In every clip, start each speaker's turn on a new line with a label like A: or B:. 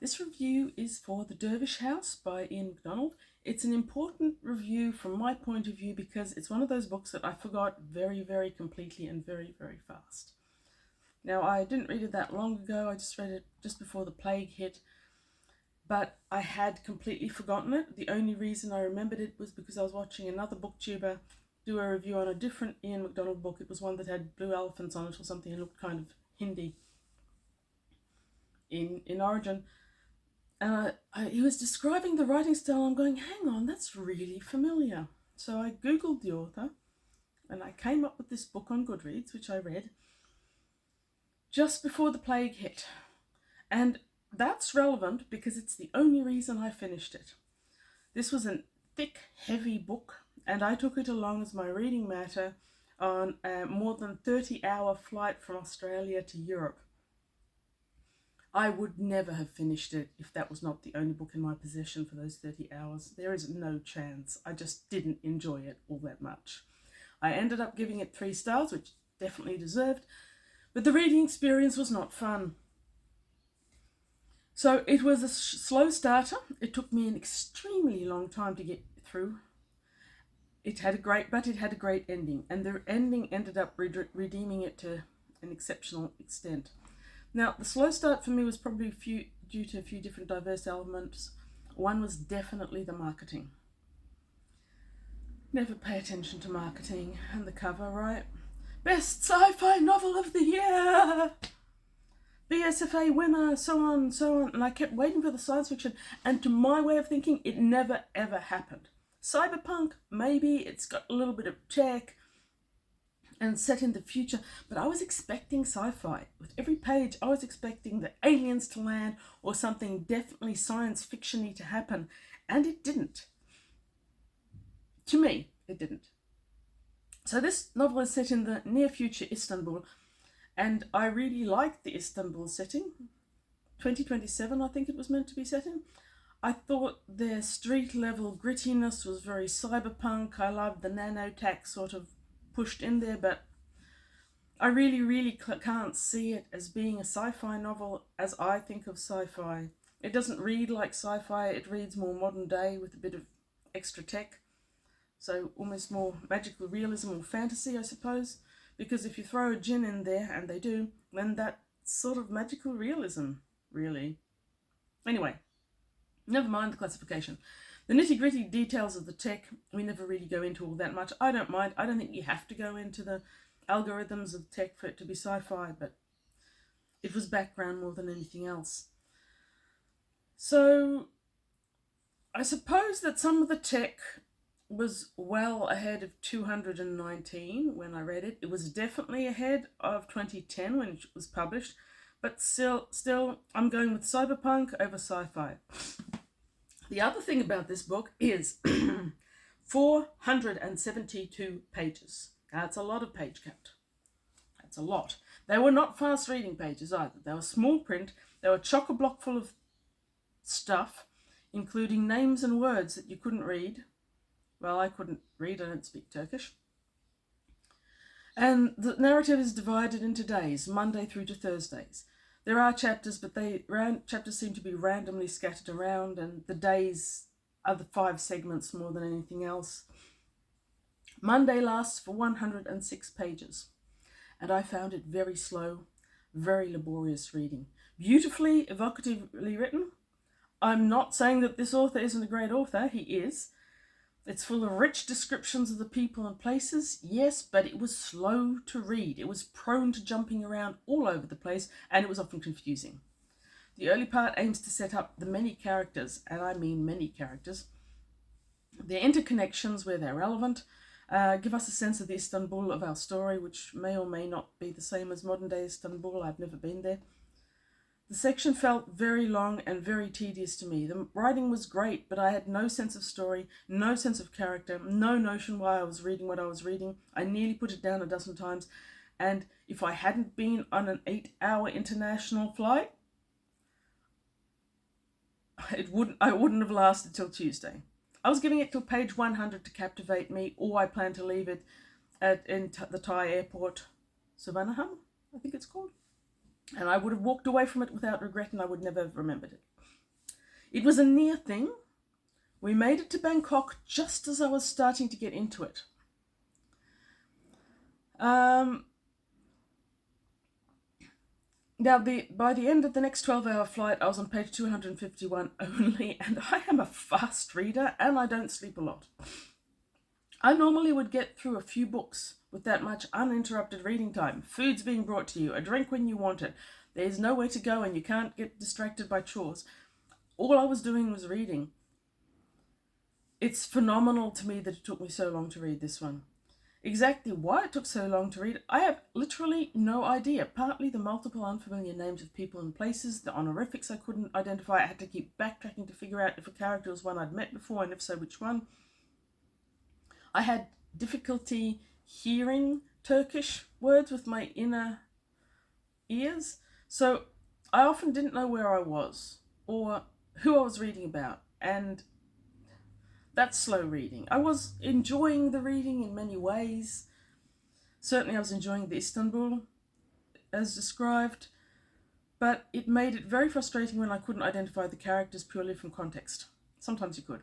A: This review is for The Dervish House by Ian McDonald. It's an important review from my point of view because it's one of those books that I forgot very, very completely and very, very fast. Now, I didn't read it that long ago. I just read it just before the plague hit, but I had completely forgotten it. The only reason I remembered it was because I was watching another booktuber do a review on a different Ian McDonald book. It was one that had blue elephants on it or something and looked kind of Hindi in origin. He was describing the writing style. I'm going, hang on, that's really familiar. So I googled the author and I came up with this book on Goodreads, which I read just before the plague hit. And that's relevant because it's the only reason I finished it. This was a thick, heavy book, and I took it along as my reading matter on a more than 30-hour flight from Australia to Europe. I would never have finished it if that was not the only book in my possession for those 30 hours. There is no chance. I just didn't enjoy it all that much. I ended up giving it 3 stars, which definitely deserved, but the reading experience was not fun. So it was a slow starter. It took me an extremely long time to get through. It had a great ending, and the ending ended up redeeming it to an exceptional extent. Now, the slow start for me was probably due to a few different diverse elements. One was definitely the marketing. Never pay attention to marketing and the cover, right? Best sci-fi novel of the year! BSFA winner, so on, so on. And I kept waiting for the science fiction, and to my way of thinking, it never ever happened. Cyberpunk, maybe, it's got a little bit of tech and set in the future, but I was expecting sci-fi. With every page, I was expecting the aliens to land or something definitely science fiction-y to happen, and it didn't. To me, it didn't. So this novel is set in the near future Istanbul, and I really liked the Istanbul setting. 2027, I think it was meant to be set in. I thought their street level grittiness was very cyberpunk. I loved the nanotech sort of pushed in there, but I really can't see it as being a sci-fi novel as I think of sci-fi. It doesn't read like sci-fi. It reads more modern day with a bit of extra tech. So almost more magical realism or fantasy, I suppose. Because if you throw a djinn in there, and they do, then that's sort of magical realism, really. Anyway, never mind the classification. The nitty-gritty details of the tech, we never really go into all that much. I don't mind. I don't think you have to go into the algorithms of tech for it to be sci-fi, but it was background more than anything else. So I suppose that some of the tech was well ahead of 219 when I read it. It was definitely ahead of 2010 when it was published, but still I'm going with cyberpunk over sci-fi. The other thing about this book is 472 pages. That's a lot of page count. That's a lot. They were not fast reading pages either. They were small print. They were chock-a-block full of stuff, including names and words that you couldn't read. Well, I couldn't read. I don't speak Turkish. And the narrative is divided into days, Monday through to Thursdays. There are chapters, but chapters seem to be randomly scattered around, and the days are the 5 segments more than anything else. Monday lasts for 106 pages, and I found it very slow, very laborious reading. Beautifully, evocatively written. I'm not saying that this author isn't a great author. He is. It's full of rich descriptions of the people and places, yes, but it was slow to read. It was prone to jumping around all over the place, and it was often confusing. The early part aims to set up the many characters, and I mean many characters, their interconnections where they're relevant, give us a sense of the Istanbul of our story, which may or may not be the same as modern day Istanbul. I've never been there. The section felt very long and very tedious to me. The writing was great, but I had no sense of story, no sense of character, no notion why I was reading what I was reading. I nearly put it down a dozen times, and if I hadn't been on an 8-hour international flight, I wouldn't have lasted till Tuesday. I was giving it till page 100 to captivate me, or I plan to leave it in the Thai airport, Suvarnabhumi, I think it's called. And I would have walked away from it without regret, and I would never have remembered it. It was a near thing. We made it to Bangkok just as I was starting to get into it. Now, by the end of the next 12-hour flight, I was on page 251 only, and I am a fast reader, and I don't sleep a lot. I normally would get through a few books with that much uninterrupted reading time. Food's being brought to you, a drink when you want it. There's nowhere to go, and you can't get distracted by chores. All I was doing was reading. It's phenomenal to me that it took me so long to read this one. Exactly why it took so long to read, I have literally no idea. Partly the multiple unfamiliar names of people and places, the honorifics I couldn't identify. I had to keep backtracking to figure out if a character was one I'd met before, and if so, which one. I had difficulty hearing Turkish words with my inner ears, so I often didn't know where I was or who I was reading about, and that's slow reading. I was enjoying the reading in many ways. Certainly I was enjoying the Istanbul as described, but it made it very frustrating when I couldn't identify the characters purely from context. Sometimes you could.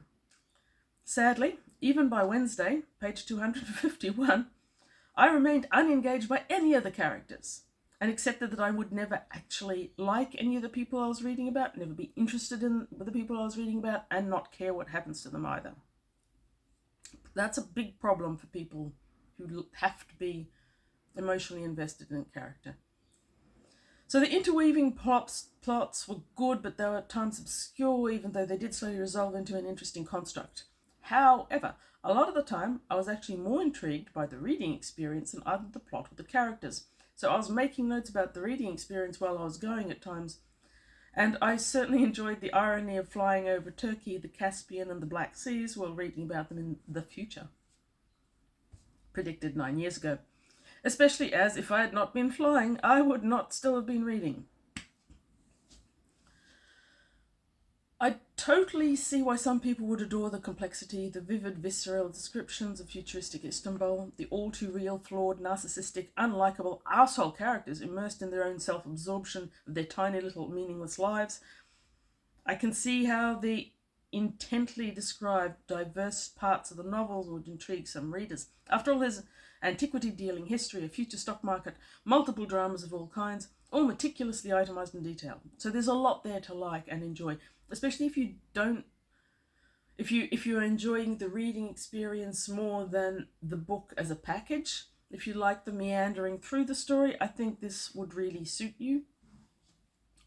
A: Sadly, even by Wednesday, page 251, I remained unengaged by any of the characters and accepted that I would never actually like any of the people I was reading about, never be interested in the people I was reading about, and not care what happens to them either. That's a big problem for people who have to be emotionally invested in a character. So the interweaving plots were good, but they were at times obscure, even though they did slowly resolve into an interesting construct. However, a lot of the time, I was actually more intrigued by the reading experience than either the plot or the characters. So I was making notes about the reading experience while I was going at times, and I certainly enjoyed the irony of flying over Turkey, the Caspian and the Black Seas while reading about them in the future, predicted 9 years ago. Especially as, if I had not been flying, I would not still have been reading. I totally see why some people would adore the complexity, the vivid, visceral descriptions of futuristic Istanbul, the all-too-real, flawed, narcissistic, unlikable arsehole characters immersed in their own self-absorption of their tiny little meaningless lives. I can see how the intently described diverse parts of the novels would intrigue some readers. After all, there's antiquity dealing, history, a future stock market, multiple dramas of all kinds, all meticulously itemised and detailed. So there's a lot there to like and enjoy, especially if you're enjoying the reading experience more than the book as a package. If you like the meandering through the story, I think this would really suit you.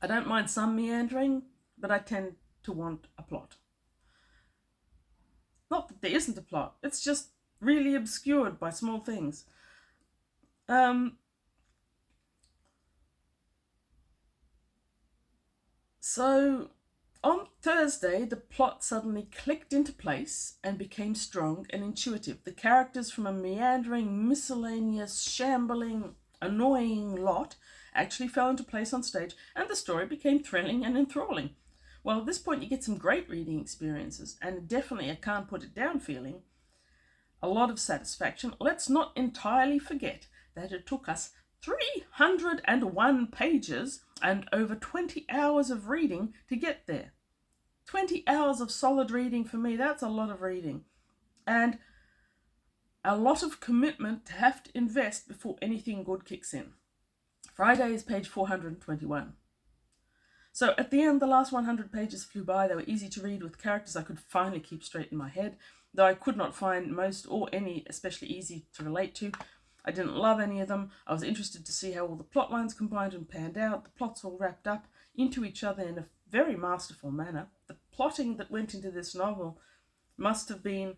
A: I don't mind some meandering, but I tend to want a plot. Not that there isn't a plot, it's just really obscured by small things. So on Thursday, the plot suddenly clicked into place and became strong and intuitive. The characters from a meandering, miscellaneous, shambling, annoying lot actually fell into place on stage, and the story became thrilling and enthralling. Well, at this point you get some great reading experiences, and definitely a can't put it down feeling. A lot of satisfaction. Let's not entirely forget that it took us 301 pages and over 20 hours of reading to get there. 20 hours of solid reading for me, that's a lot of reading. And a lot of commitment to have to invest before anything good kicks in. Friday is page 421. So at the end, the last 100 pages flew by. They were easy to read with characters I could finally keep straight in my head, though I could not find most or any especially easy to relate to. I didn't love any of them. I was interested to see how all the plot lines combined and panned out. The plots all wrapped up into each other in a very masterful manner. The plotting that went into this novel must have been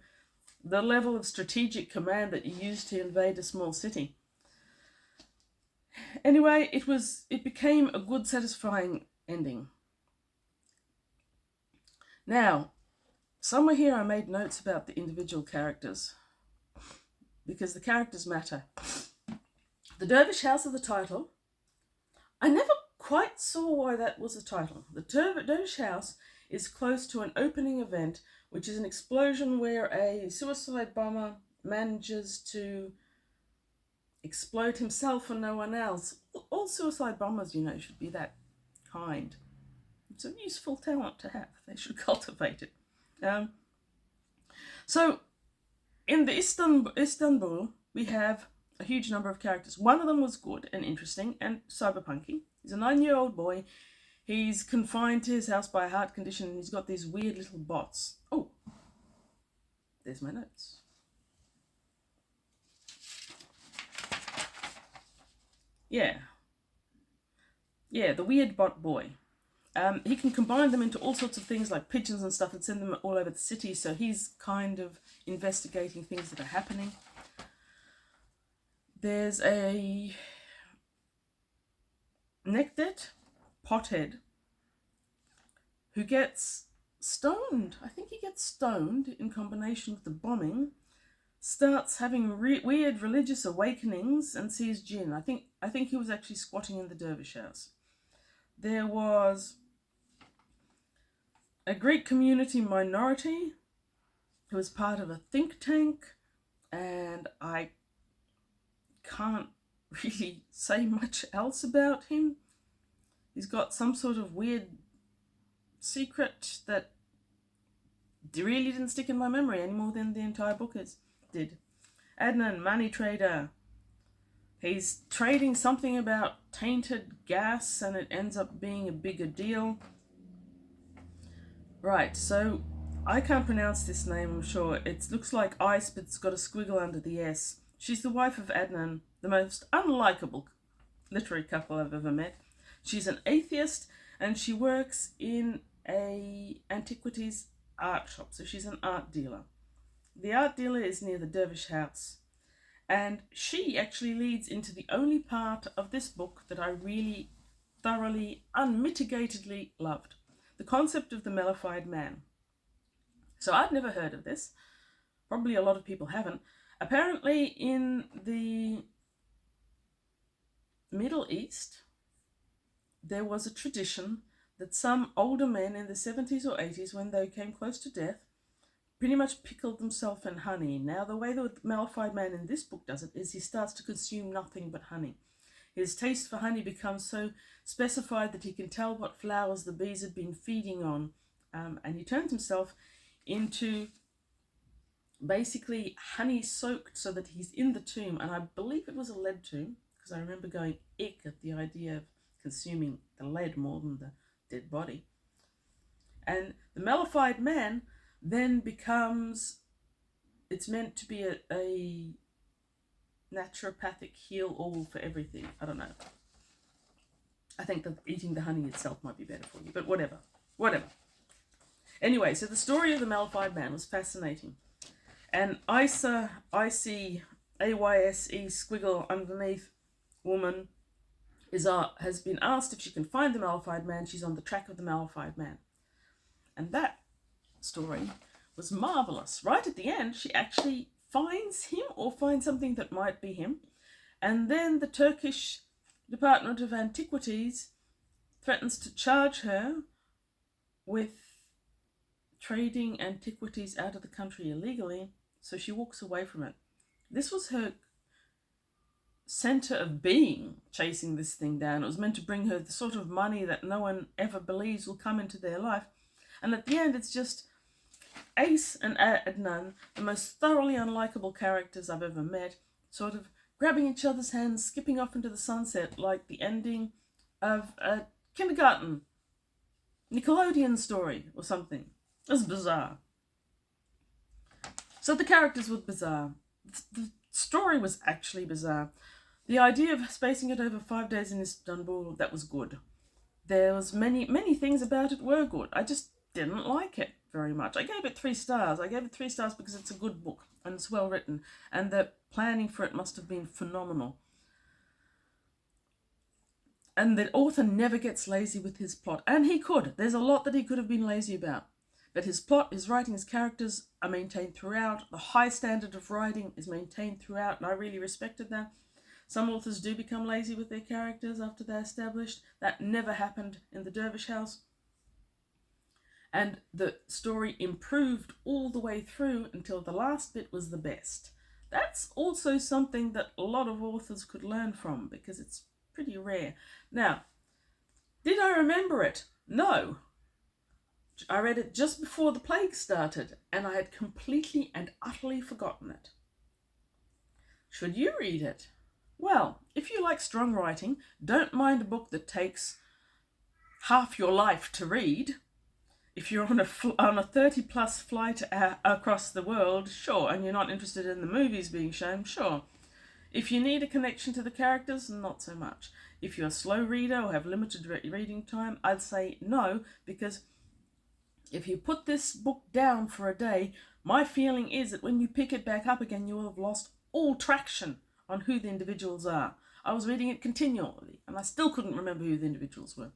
A: the level of strategic command that you used to invade a small city. Anyway, it became a good, satisfying ending. Now, somewhere here I made notes about the individual characters, because the characters matter. The Dervish House of the title, I never quite saw why that was the title. The Dervish House is close to an opening event, which is an explosion where a suicide bomber manages to explode himself and no one else. All suicide bombers, should be that kind. It's a useful talent to have. They should cultivate it. So, in the Istanbul, we have a huge number of characters. One of them was good and interesting and cyberpunky. He's a 9-year-old boy. He's confined to his house by a heart condition, and he's got these weird little bots. Oh, there's my notes. Yeah, the weird bot boy. He can combine them into all sorts of things like pigeons and stuff and send them all over the city, so he's kind of investigating things that are happening. There's a necked pothead who gets stoned. I think he gets stoned in combination with the bombing, starts having weird religious awakenings and sees jinn. I think he was actually squatting in the Dervish House. There was a Greek community minority who was part of a think tank, and I can't really say much else about him. He's got some sort of weird secret that really didn't stick in my memory any more than the entire book did. Adnan, money trader. He's trading something about tainted gas, and it ends up being a bigger deal. Right, so I can't pronounce this name, I'm sure. It looks like ice, but it's got a squiggle under the S. She's the wife of Adnan, the most unlikable literary couple I've ever met. She's an atheist, and she works in a antiquities art shop, so she's an art dealer. The art dealer is near the Dervish House, and she actually leads into the only part of this book that I really thoroughly, unmitigatedly loved. The concept of the mellified man. So I'd never heard of this. Probably a lot of people haven't. Apparently in the Middle East, there was a tradition that some older men in the 70s or 80s, when they came close to death, pretty much pickled themselves in honey. Now, the way the mellified man in this book does it is he starts to consume nothing but honey. His taste for honey becomes so specified that he can tell what flowers the bees had been feeding on, and he turns himself into basically honey soaked so that he's in the tomb. And I believe it was a lead tomb, because I remember going ick at the idea of consuming the lead more than the dead body. And the mellified man then becomes, it's meant to be a naturopathic heal-all for everything. I don't know. I think that eating the honey itself might be better for you, but whatever. Anyway, so the story of the mellified man was fascinating. And Isa, I-C, A-Y-S-E, squiggle underneath woman has been asked if she can find the mellified man. She's on the track of the mellified man. And that story was marvellous. Right at the end, she actually finds him, or finds something that might be him. And then the Turkish Department of Antiquities threatens to charge her with trading antiquities out of the country illegally, so she walks away from it. This was her centre of being, chasing this thing down. It was meant to bring her the sort of money that no one ever believes will come into their life. And at the end, it's just Ace and Adnan, the most thoroughly unlikable characters I've ever met, sort of grabbing each other's hands, skipping off into the sunset like the ending of a kindergarten Nickelodeon story or something. It was bizarre. So the characters were bizarre. The story was actually bizarre. The idea of spacing it over 5 days in Istanbul, that was good. There was many things about it were good. I just didn't like it very much. I gave it 3 stars. I gave it 3 stars because it's a good book and it's well written, and the planning for it must have been phenomenal. And the author never gets lazy with his plot, and he could. There's a lot that he could have been lazy about. But his plot, his writing, his characters are maintained throughout. The high standard of writing is maintained throughout, and I really respected that. Some authors do become lazy with their characters after they're established. That never happened in the Dervish House. And the story improved all the way through until the last bit was the best. That's also something that a lot of authors could learn from, because it's pretty rare. Now, did I remember it? No. I read it just before the plague started, and I had completely and utterly forgotten it. Should you read it? Well, if you like strong writing, don't mind a book that takes half your life to read. If you're on a 30-plus flight across the world, sure, and you're not interested in the movies being shown, sure. If you need a connection to the characters, not so much. If you're a slow reader or have limited reading time, I'd say no, because if you put this book down for a day, my feeling is that when you pick it back up again, you will have lost all traction on who the individuals are. I was reading it continually, and I still couldn't remember who the individuals were.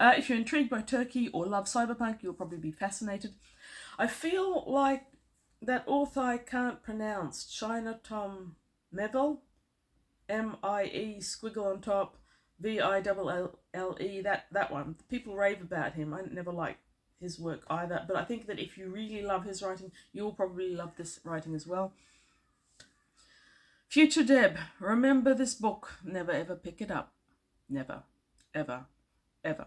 A: If you're intrigued by Turkey or love cyberpunk, you'll probably be fascinated. I feel like that author I can't pronounce, China Tom Meville, M-I-E, squiggle on top, V-I-L-L-E, that one. People rave about him. I never liked his work either, but I think that if you really love his writing, you'll probably love this writing as well. Future Deb, remember this book. Never ever pick it up. Never, ever, ever.